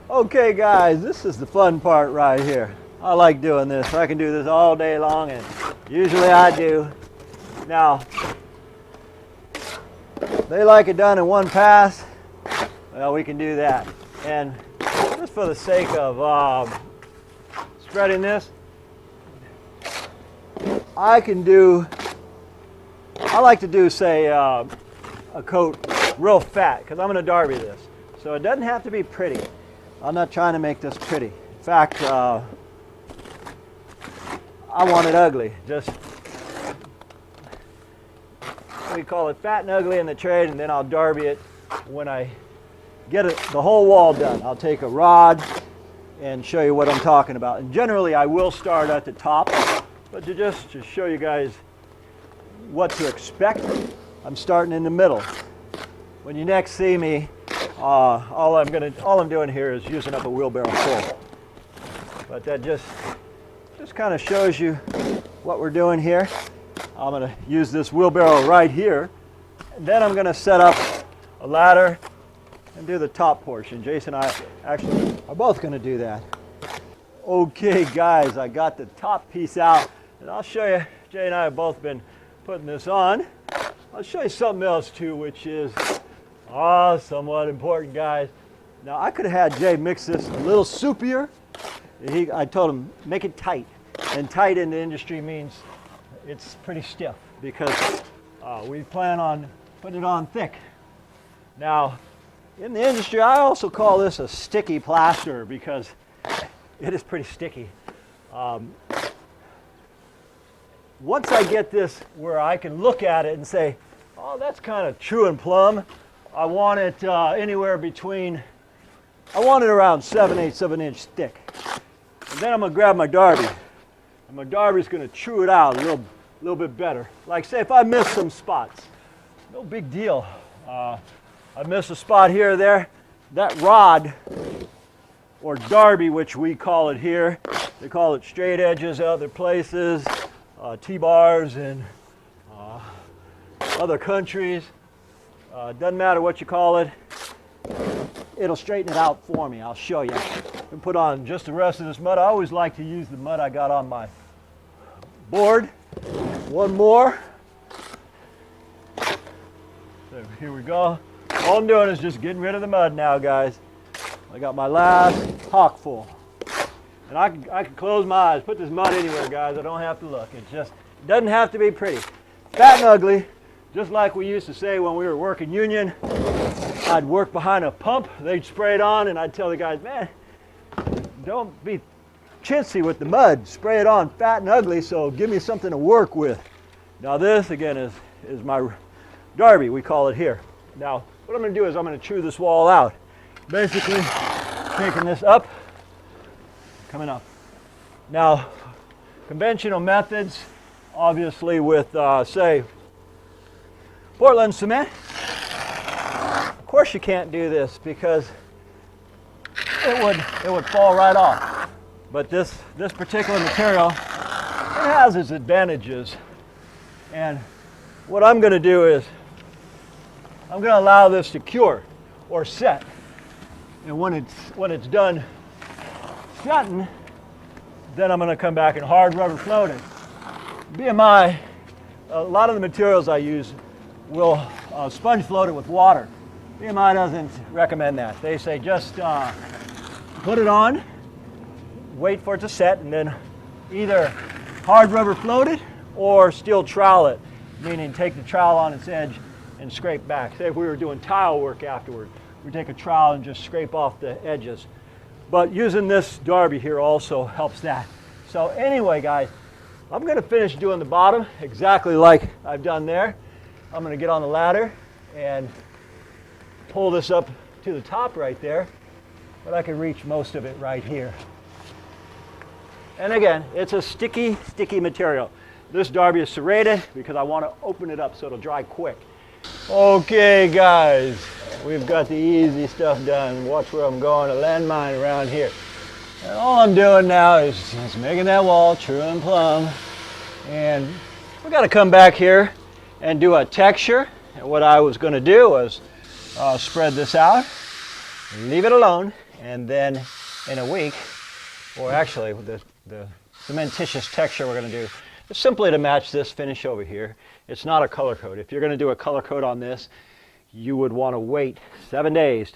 Okay guys, this is the fun part right here. I like doing this. I can do this all day long, and usually I do. Now, they like it done in one pass. Well, we can do that. And just for the sake of spreading this, I like to do, say, a coat real fat, because I'm going to derby this. So it doesn't have to be pretty. I'm not trying to make this pretty. In fact, I want it ugly. Just, we call it fat and ugly in the trade, and then I'll derby it when I get it, the whole wall done. I'll take a rod and show you what I'm talking about. And generally I will start at the top, but to show you guys what to expect, I'm starting in the middle. When you next see me, all I'm doing here is using up a wheelbarrow full. But that just kind of shows you what we're doing here. I'm going to use this wheelbarrow right here, and then I'm going to set up a ladder and do the top portion. Jason and I actually are both going to do that. Okay guys, I got the top piece out, and I'll show you. Jay and I have both been putting this on. I'll show you something else too, which is somewhat important, guys. Now, I could have had Jay mix this a little soupier. I told him, make it tight. And tight in the industry means it's pretty stiff, because we plan on putting it on thick. Now, in the industry, I also call this a sticky plaster, because it is pretty sticky. Once I get this where I can look at it and say, oh, that's kind of true and plumb, I want it anywhere between, I want it around 7/8 of an inch thick. And then I'm going to grab my derby. And my derby's going to chew it out a little bit better. Like, say, if I miss some spots, no big deal. I miss a spot here or there. That rod, or derby, which we call it here, they call it straight edges other places, T-bars in other countries. Doesn't matter what you call it, it'll straighten it out for me. I'll show you. And put on just the rest of this mud. I always like to use the mud I got on my board. One more. So here we go. All I'm doing is just getting rid of the mud now, guys. I got my last hock full. And I can close my eyes, put this mud anywhere, guys. I don't have to look. It doesn't have to be pretty. Fat and ugly, just like we used to say when we were working union. I'd work behind a pump, they'd spray it on, and I'd tell the guys, man, don't be chintzy with the mud. Spray it on fat and ugly, so give me something to work with. Now this, again, is my derby, we call it here. Now, what I'm going to do is I'm going to chew this wall out. Basically, taking this up, coming up. Now, conventional methods, obviously with, say, Portland cement, of course you can't do this because it would fall right off. But this particular material, it has its advantages. And what I'm going to do is I'm going to allow this to cure or set. And when it's done setting, then I'm going to come back and hard rubber float it. BMI, a lot of the materials I use will sponge float it with water. BMI doesn't recommend that. They say just put it on, wait for it to set, and then either hard rubber float it or steel trowel it, meaning take the trowel on its edge and scrape back. Say if we were doing tile work afterward, we take a trowel and just scrape off the edges. But using this derby here also helps that. So anyway, guys, I'm going to finish doing the bottom exactly like I've done there. I'm going to get on the ladder and pull this up to the top right there, but I can reach most of it right here. And again, it's a sticky material. This derby is serrated because I want to open it up so it'll dry quick. Okay guys, we've got the easy stuff done. Watch where I'm going, a landmine around here. And all I'm doing now is just making that wall true and plumb. And we got to come back here and do a texture. And what I was going to do was spread this out, leave it alone, And then in a week, or actually the cementitious texture we're going to do is simply to match this finish over here. It's not a color coat. If you're going to do a color coat on this, you would want to wait 7 days to